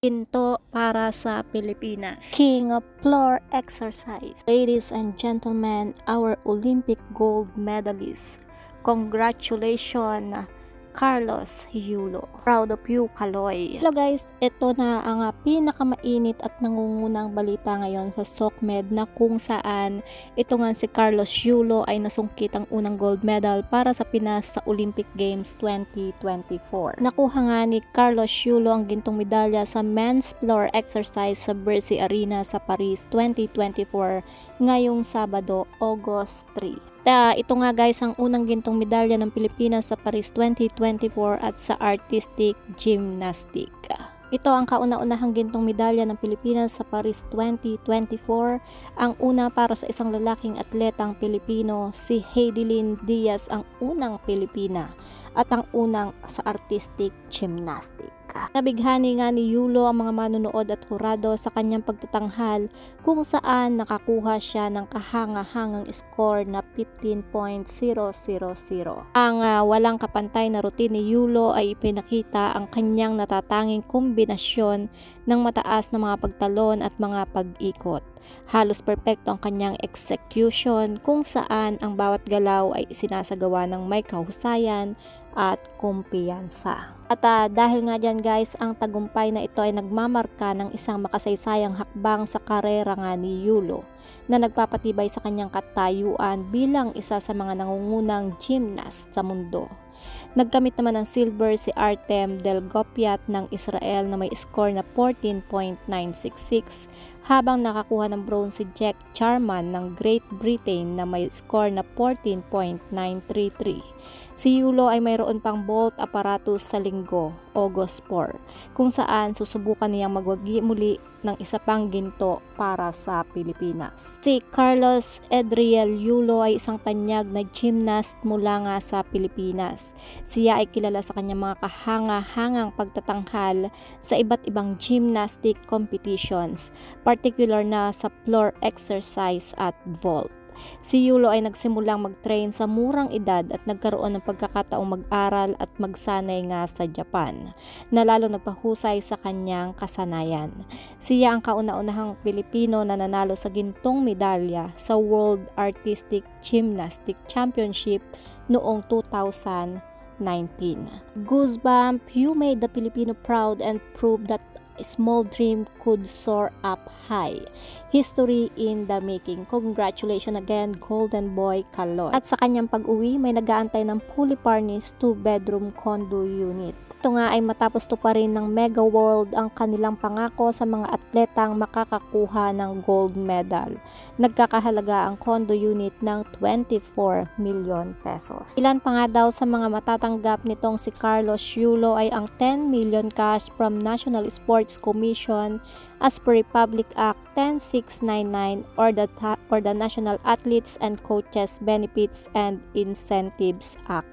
Ginto para sa Pilipinas. King of floor exercise. Ladies and gentlemen, our Olympic gold medalist. Congratulations, Carlos Yulo. Proud of you, Kaloy. Hello guys, ito na ang pinakamainit at nangungunang balita ngayon sa SOCMED na kung saan ito nga si Carlos Yulo ay nasungkit ang unang gold medal para sa Pinas sa Olympic Games 2024. Nakuha nga ni Carlos Yulo ang gintong medalya sa men's floor exercise sa Bercy Arena sa Paris 2024 ngayong Sabado, August 3. Ito nga guys ang unang gintong medalya ng Pilipinas sa Paris 2024 at sa artistic gymnastic. Ito ang kauna-unahang gintong medalya ng Pilipinas sa Paris 2024. Ang una para sa isang lalaking atletang Pilipino, si Heidelin Diaz ang unang Pilipina at ang unang sa artistic gymnastic. Nabighani nga ni Yulo ang mga manonood at hurado sa kanyang pagtatanghal kung saan nakakuha siya ng kahanga-hangang score na 15.000. Ang walang kapantay na routine ni Yulo ay ipinakita ang kanyang natatanging kombinasyon ng mataas na mga pagtalon at mga pag-ikot. Halos perpekto ang kanyang execution kung saan ang bawat galaw ay isinasagawa ng may kahusayan at kumpiyansa. At dahil nga dyan guys, ang tagumpay na ito ay nagmamarka ng isang makasaysayang hakbang sa karera nga ni Yulo na nagpapatibay sa kanyang katayuan bilang isa sa mga nangungunang gymnast sa mundo. Nagkamit naman ng silver si Artem Delgopiat ng Israel na may score na 14.966 habang nakakuha ng bronze si Jack Charman ng Great Britain na may score na 14.933. Si Yulo ay mayroon pang vault apparatus sa linggo, August 4, kung saan susubukan niyang magwagi muli ng isa pang ginto para sa Pilipinas. Si Carlos Edriel Yulo ay isang tanyag na gymnast mula nga sa Pilipinas. Siya ay kilala sa kanyang mga kahanga-hangang pagtatanghal sa iba't ibang gymnastic competitions, particular na sa floor exercise at vault. Si Yulo ay nagsimulang mag-train sa murang edad at nagkaroon ng pagkakataong mag-aral at magsanay nga sa Japan, na lalo nagpahusay sa kanyang kasanayan. Siya ang kauna-unahang Pilipino na nanalo sa gintong medalya sa World Artistic Gymnastic Championship noong 2019. Goosebump, you made the Filipino proud and proved that a small dream could soar up high. History in the making. Congratulations again, Golden Boy Kaloy. At sa kanyang pag-uwi, may nag-aantay ng fully furnished 2-bedroom condo unit. Ito nga ay matapos tuparin ng Mega World ang kanilang pangako sa mga atletang makakakuha ng gold medal. Nagkakahalaga ang condo unit ng 24 million pesos. Ilan pa nga daw sa mga matatanggap nitong si Carlos Yulo ay ang 10 million cash from National Sports Commission as per Republic Act 10699 or the National Athletes and Coaches Benefits and Incentives Act.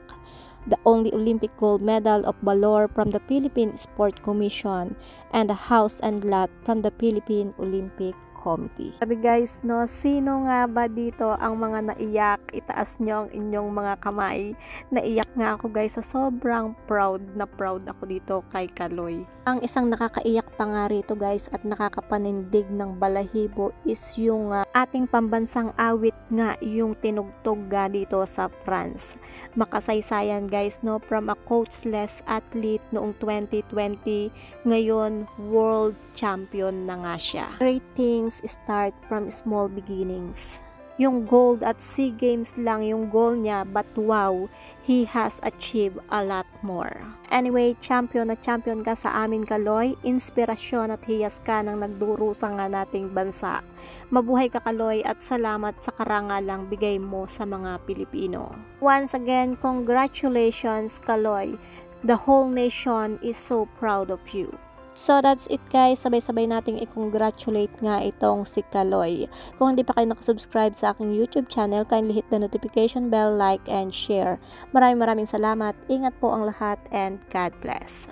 The only Olympic gold medal of valor from the Philippine Sport Commission and a house and lot from the Philippine Olympic Committee. Sabi guys, no, sino nga ba dito ang mga naiyak? Itaas nyo ang inyong mga kamay. Naiyak nga ako guys, sa sobrang proud ako dito kay Kaloy. Ang isang nakakaiyak pa nga rito guys at nakakapanindig ng balahibo is yung ating pambansang awit nga, yung tinugtog dito sa France. Makasaysayan guys, no, from a coachless athlete noong 2020, ngayon world champion na nga siya. Great things start from small beginnings. Yung gold at SEA Games lang yung goal niya, but wow, he has achieved a lot more. Anyway, champion na champion ka sa amin Kaloy, inspirasyon at hiyas ka ng nagdurusa nga nating bansa. Mabuhay ka Kaloy at salamat sa karangalang bigay mo sa mga Pilipino. Once again, congratulations Kaloy. The whole nation is so proud of you. So that's it guys, sabay-sabay nating i-congratulate nga itong si Kaloy. Kung hindi pa kayo nakasubscribe sa aking YouTube channel, kindly hit the notification bell, like and share. Maraming salamat, ingat po ang lahat and God bless.